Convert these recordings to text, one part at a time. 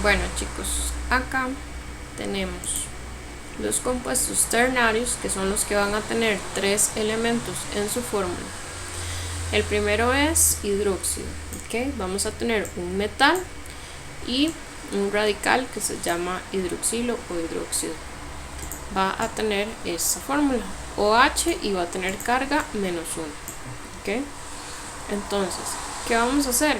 Bueno chicos, acá tenemos los compuestos ternarios, que son los que van a tener 3 elementos en su fórmula. El primero es hidróxido, ¿ok? Vamos a tener un metal y un radical que se llama hidroxilo o hidróxido. Va a tener esta fórmula, OH, y va a tener carga -1, ¿ok? Entonces, ¿qué vamos a hacer?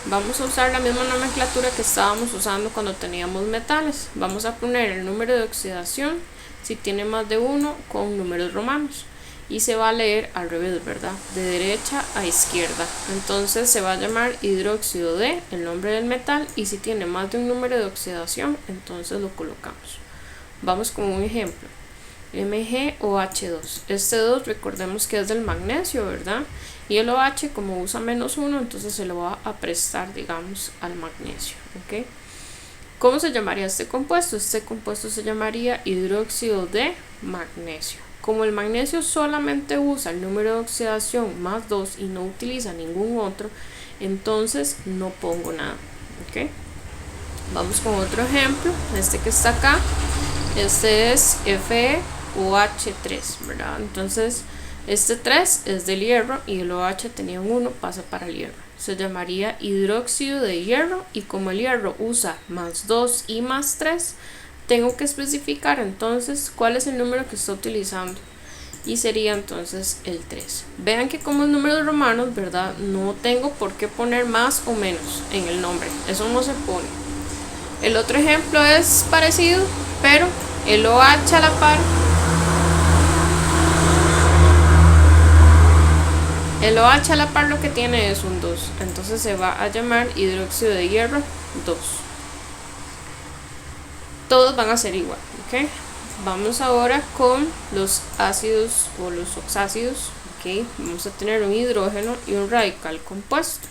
Vamos a usar la misma nomenclatura que estábamos usando cuando teníamos metales. Vamos a poner el número de oxidación, si tiene más de 1, con números romanos. Y se va a leer al revés, ¿verdad? De derecha a izquierda. Entonces se va a llamar hidróxido de el nombre del metal, y si tiene más de un número de oxidación, entonces lo colocamos. Vamos con un ejemplo. MgOH2. Este 2 recordemos que es del magnesio, ¿verdad? Y el OH, como usa -1, entonces se lo va a prestar, digamos, al magnesio, ¿ok? ¿Cómo se llamaría este compuesto? Este compuesto se llamaría hidróxido de magnesio. Como el magnesio solamente usa el número de oxidación +2 y no utiliza ningún otro, entonces no pongo nada, ¿ok? Vamos con otro ejemplo. Este que está acá, este es FeOH3, ¿verdad? Entonces este 3 es del hierro y el OH tenía un 1, pasa para el hierro. Se llamaría hidróxido de hierro, y como el hierro usa +2 y +3, tengo que especificar entonces cuál es el número que está utilizando, y sería entonces el 3. Vean que como es números romanos, ¿verdad? No tengo por qué poner más o menos en el nombre, eso no se pone. El otro ejemplo es parecido, pero el OH a la par, lo que tiene es un 2, entonces se va a llamar hidróxido de hierro 2. Todos van a ser igual, ¿ok? Vamos ahora con los ácidos o los oxácidos, ¿ok? Vamos a tener un hidrógeno y un radical compuesto.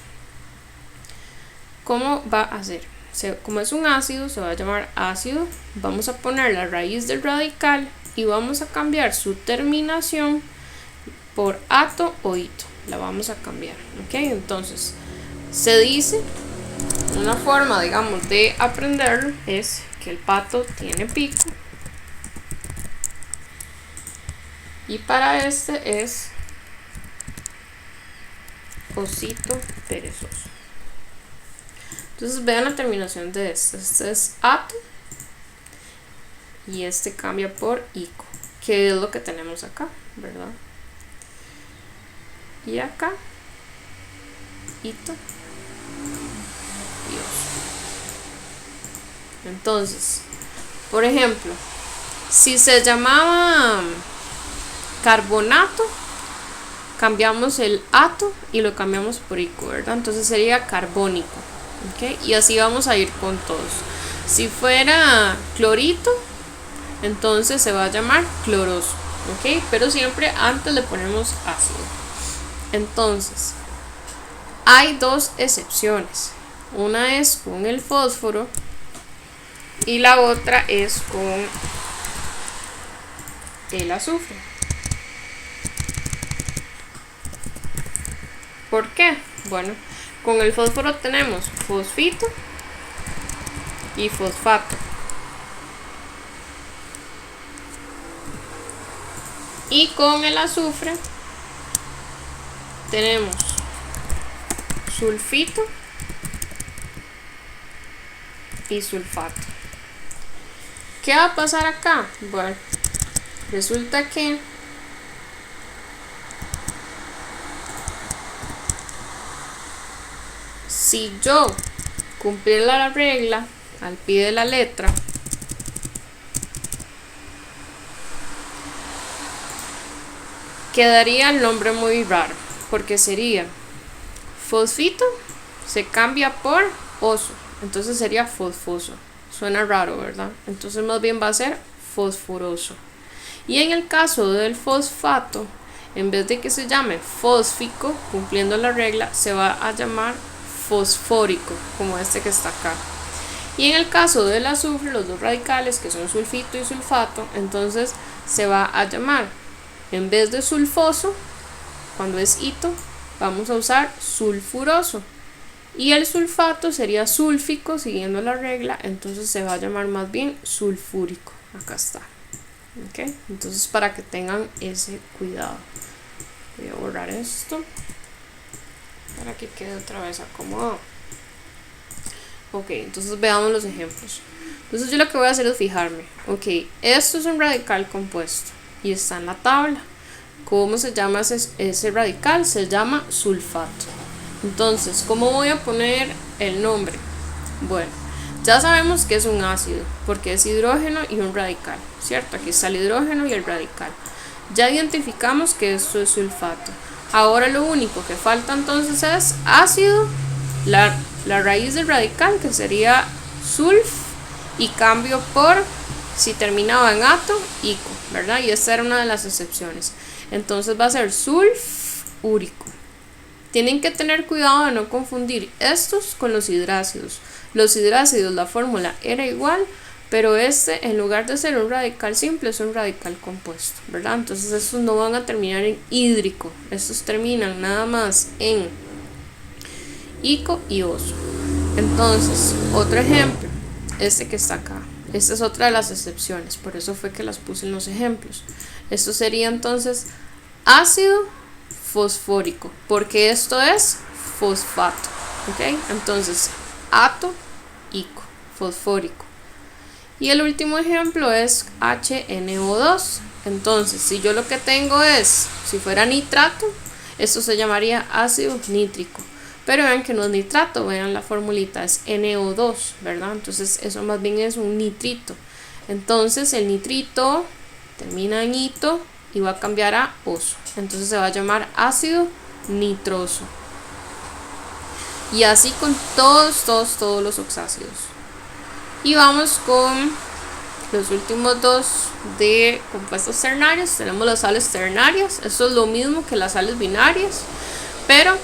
¿Cómo va a ser? Como es un ácido, se va a llamar ácido. Vamos a poner la raíz del radical y vamos a cambiar su terminación por ato o ito. La vamos a cambiar, ¿ok? Entonces, se dice, una forma, digamos, de aprenderlo es que el pato tiene pico, y para este es osito perezoso. Entonces vean la terminación de este es ato y este cambia por ico, que es lo que tenemos acá, ¿verdad? Y acá ito y oso. Entonces, por ejemplo, si se llamaba carbonato, cambiamos el ato y lo cambiamos por ico, ¿verdad? Entonces sería carbónico, ¿ok? Y así vamos a ir con todos. Si fuera clorito, entonces se va a llamar cloroso, ¿ok? Pero siempre antes le ponemos ácido. Entonces, hay dos excepciones. Una es con el fósforo y la otra es con el azufre. ¿Por qué? Bueno, con el fósforo tenemos fosfito y fosfato. Y con el azufre tenemos sulfito y sulfato. ¿Qué va a pasar acá? Bueno, resulta que si yo cumpliera la regla al pie de la letra, quedaría el nombre muy raro, porque sería fosfito, se cambia por oso, entonces sería fosfoso. Suena raro, ¿verdad? Entonces más bien va a ser fosforoso. Y en el caso del fosfato, en vez de que se llame fósfico, cumpliendo la regla, se va a llamar fosfórico, como este que está acá. Y en el caso del azufre, los dos radicales, que son sulfito y sulfato, entonces se va a llamar, en vez de sulfoso, cuando es ito, vamos a usar sulfuroso. Y el sulfato sería súlfico, siguiendo la regla, entonces se va a llamar más bien sulfúrico. Acá está. ¿Ok? Entonces para que tengan ese cuidado. Voy a borrar esto para que quede otra vez acomodado. Ok, entonces veamos los ejemplos. Entonces yo lo que voy a hacer es fijarme. Ok, esto es un radical compuesto y está en la tabla. ¿Cómo se llama ese radical? Se llama sulfato. Entonces, ¿cómo voy a poner el nombre? Bueno, ya sabemos que es un ácido, porque es hidrógeno y un radical, ¿cierto? Aquí está el hidrógeno y el radical. Ya identificamos que esto es sulfato. Ahora lo único que falta entonces es ácido, la raíz del radical, que sería sulf, y cambio por, si terminaba en ato, ico, ¿verdad? Y esta era una de las excepciones. Entonces va a ser sulfúrico. Tienen que tener cuidado de no confundir estos con los hidrácidos. Los hidrácidos, la fórmula era igual, pero este, en lugar de ser un radical simple, es un radical compuesto, ¿verdad? Entonces estos no van a terminar en hídrico, estos terminan nada más en ico y oso. Entonces, otro ejemplo, este que está acá. Esta es otra de las excepciones, por eso fue que las puse en los ejemplos. Esto sería entonces ácido fosfórico, porque esto es fosfato, ¿ok? Entonces, ato, ico, fosfórico. Y el último ejemplo es HNO2. Entonces, si yo lo que tengo es, si fuera nitrato, esto se llamaría ácido nítrico. Pero vean que no es nitrato, vean la formulita, es NO2, ¿verdad? Entonces, eso más bien es un nitrito. Entonces, el nitrito termina en ito y va a cambiar a oso. Entonces, se va a llamar ácido nitroso. Y así con todos los oxácidos. Y vamos con los últimos dos de compuestos ternarios. Tenemos las sales ternarias. Esto es lo mismo que las sales binarias, pero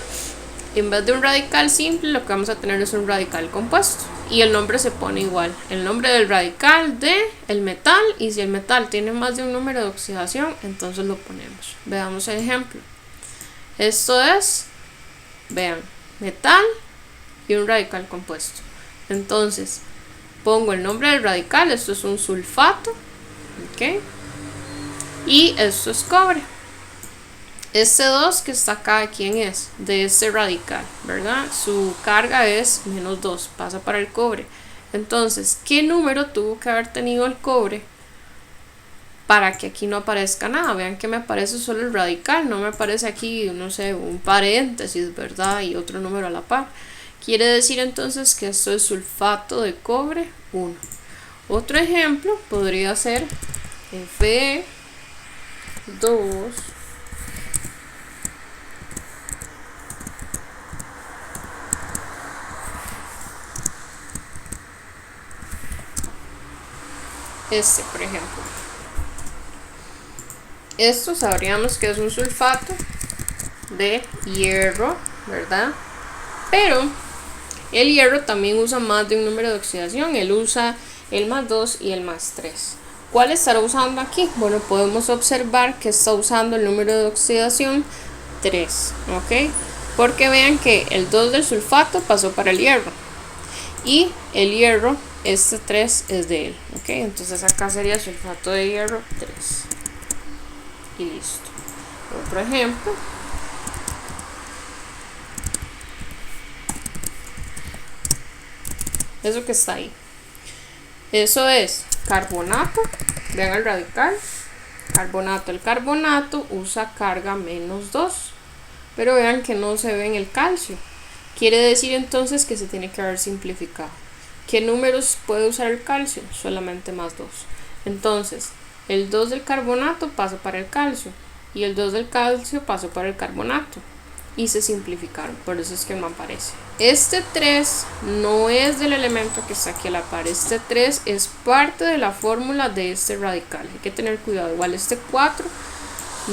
en vez de un radical simple, lo que vamos a tener es un radical compuesto. Y el nombre se pone igual. El nombre del radical de el metal. Y si el metal tiene más de un número de oxidación, entonces lo ponemos. Veamos el ejemplo. Esto es, vean, metal y un radical compuesto. Entonces, pongo el nombre del radical. Esto es un sulfato. ¿Ok? Y esto es cobre. Este 2 que está acá, ¿quién es? De este radical, ¿verdad? Su carga es menos 2, pasa para el cobre. Entonces, ¿qué número tuvo que haber tenido el cobre para que aquí no aparezca nada? Vean que me aparece solo el radical, no me aparece aquí, no sé, un paréntesis, ¿verdad? Y otro número a la par. Quiere decir entonces que esto es sulfato de cobre 1. Otro ejemplo podría ser Fe2. Este, por ejemplo, esto sabríamos que es un sulfato de hierro, ¿verdad? Pero el hierro también usa más de un número de oxidación. Él usa el más 2 y el más 3. ¿Cuál estará usando aquí? Bueno, podemos observar que está usando el número de oxidación 3, ¿ok? Porque vean que el 2 del sulfato pasó para el hierro y el hierro, este 3 es de él, ¿ok? Entonces acá sería sulfato de hierro 3 y listo. Otro ejemplo, eso que está ahí, eso es carbonato. Vean el radical, carbonato. El carbonato usa carga menos 2, pero vean que no se ve en el calcio. Quiere decir entonces que se tiene que haber simplificado. ¿Qué números puede usar el calcio? Solamente más 2. Entonces, el 2 del carbonato pasa para el calcio y el 2 del calcio pasó para el carbonato y se simplificaron, por eso es que no aparece. Este 3 no es del elemento que está aquí a la par. Este 3 es parte de la fórmula de este radical. Hay que tener cuidado. Igual este 4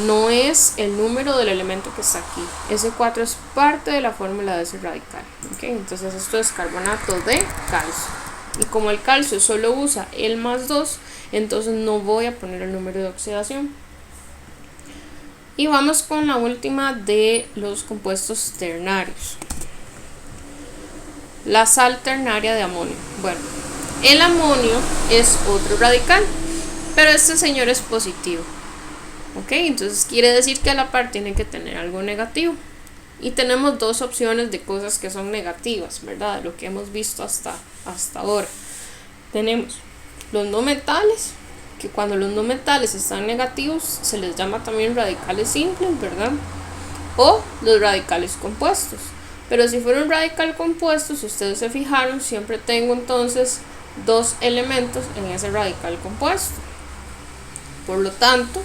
no es el número del elemento que está aquí. Ese 4 es parte de la fórmula de ese radical. ¿Okay? Entonces esto es carbonato de calcio. Y como el calcio solo usa el más 2, entonces no voy a poner el número de oxidación. Y vamos con la última de los compuestos ternarios. la sal ternaria de amonio. Bueno, el amonio es otro radical, pero este señor es positivo. Ok, entonces quiere decir que a la par tiene que tener algo negativo. Y tenemos dos opciones de cosas que son negativas, ¿verdad? De lo que hemos visto hasta ahora. Tenemos los no metales, que cuando los no metales están negativos se les llama también radicales simples, ¿verdad? O los radicales compuestos. Pero si fuera un radical compuesto, si ustedes se fijaron, siempre tengo entonces dos elementos en ese radical compuesto. Por lo tanto,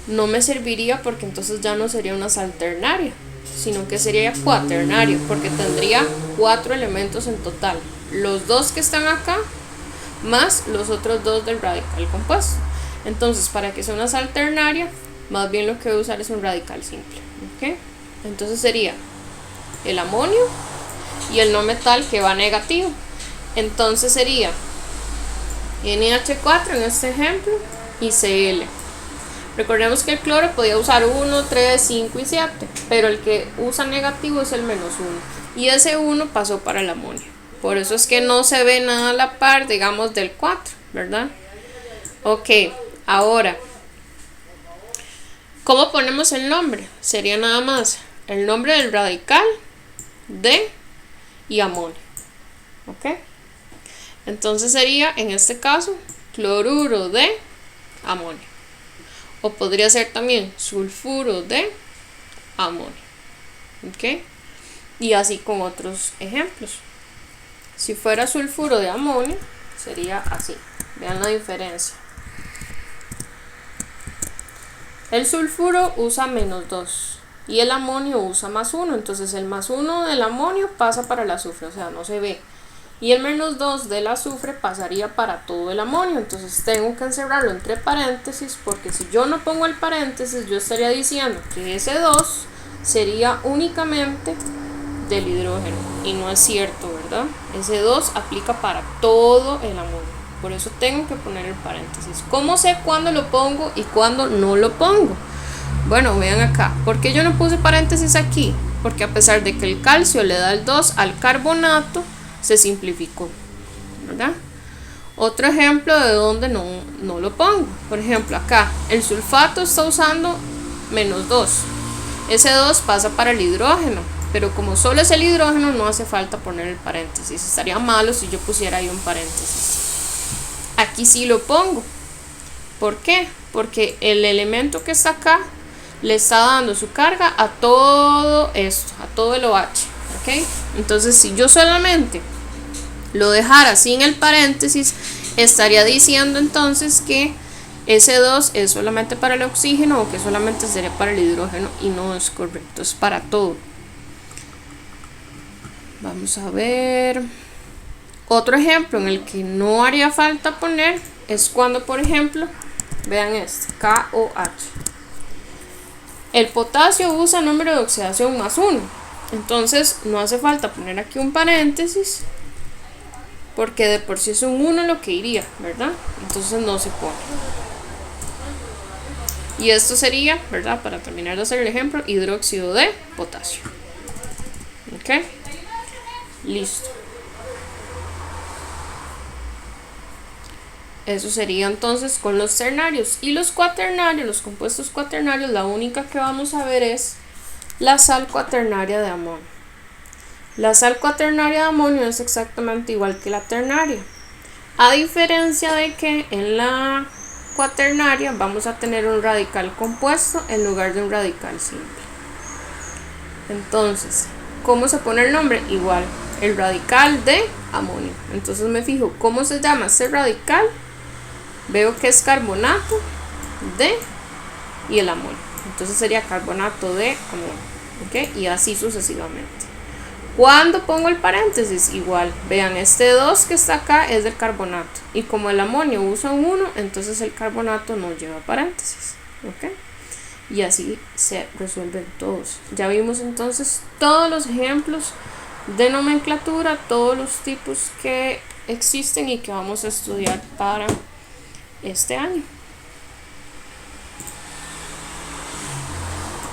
no me serviría porque entonces ya no sería una sal ternaria, sino que sería cuaternario, porque tendría 4 elementos en total. Los dos que están acá, más los otros dos del radical compuesto. Entonces, para que sea una sal ternaria, más bien lo que voy a usar es un radical simple. ¿Okay? Entonces sería el amonio y el no metal que va negativo. Entonces sería NH4 en este ejemplo y Cl. Recordemos que el cloro podía usar 1, 3, 5 y 7, pero el que usa negativo es el -1. Y ese 1 pasó para el amonio. Por eso es que no se ve nada a la par, digamos, del 4, ¿verdad? Ok, ahora, ¿cómo ponemos el nombre? Sería nada más el nombre del radical de y amonio. ¿Ok? Entonces sería, en este caso, cloruro de amonio. O podría ser también sulfuro de amonio. ¿Ok? Y así con otros ejemplos. Si fuera sulfuro de amonio, sería así. Vean la diferencia. El sulfuro usa -2 y el amonio usa +1. Entonces el +1 del amonio pasa para el azufre, o sea, no se ve. Y el -2 del azufre pasaría para todo el amonio. Entonces tengo que encerrarlo entre paréntesis, porque si yo no pongo el paréntesis, yo estaría diciendo que ese 2 sería únicamente del hidrógeno, y no es cierto, ¿verdad? Ese 2 aplica para todo el amonio. Por eso tengo que poner el paréntesis. ¿Cómo sé cuándo lo pongo y cuándo no lo pongo? Bueno, vean acá. ¿Por qué yo no puse paréntesis aquí? Porque a pesar de que el calcio le da el 2 al carbonato, se simplificó, ¿verdad? Otro ejemplo de donde no lo pongo. Por ejemplo, acá el sulfato está usando -2. Ese 2 pasa para el hidrógeno, pero como solo es el hidrógeno, no hace falta poner el paréntesis. Estaría malo si yo pusiera ahí un paréntesis. Aquí sí lo pongo. ¿Por qué? Porque el elemento que está acá le está dando su carga a todo esto, a todo el OH. ¿Ok? Entonces, si yo solamente lo dejara sin el paréntesis, estaría diciendo entonces que ese 2 es solamente para el oxígeno, o que solamente sería para el hidrógeno, y no es correcto, es para todo. Vamos a ver. Otro ejemplo en el que no haría falta poner es cuando, por ejemplo, vean este, KOH. El potasio usa número de oxidación +1. Entonces no hace falta poner aquí un paréntesis, porque de por sí es un 1 lo que iría, ¿verdad? Entonces no se pone. Y esto sería, ¿verdad? Para terminar de hacer el ejemplo, hidróxido de potasio. ¿Ok? Listo. Eso sería entonces con los ternarios. Y los cuaternarios, los compuestos cuaternarios, la única que vamos a ver es la sal cuaternaria de amonio. La sal cuaternaria de amonio es exactamente igual que la ternaria, a diferencia de que en la cuaternaria vamos a tener un radical compuesto en lugar de un radical simple. Entonces, ¿cómo se pone el nombre? Igual, el radical de amonio. Entonces me fijo cómo se llama este radical, veo que es carbonato de y el amonio. Entonces sería carbonato de amonio. ¿Ok? Y así sucesivamente. Cuando pongo el paréntesis, igual, vean, este 2 que está acá es del carbonato, y como el amonio usa un 1, entonces el carbonato no lleva paréntesis. ¿Ok? Y así se resuelven todos. Ya vimos entonces todos los ejemplos de nomenclatura, todos los tipos que existen y que vamos a estudiar para este año.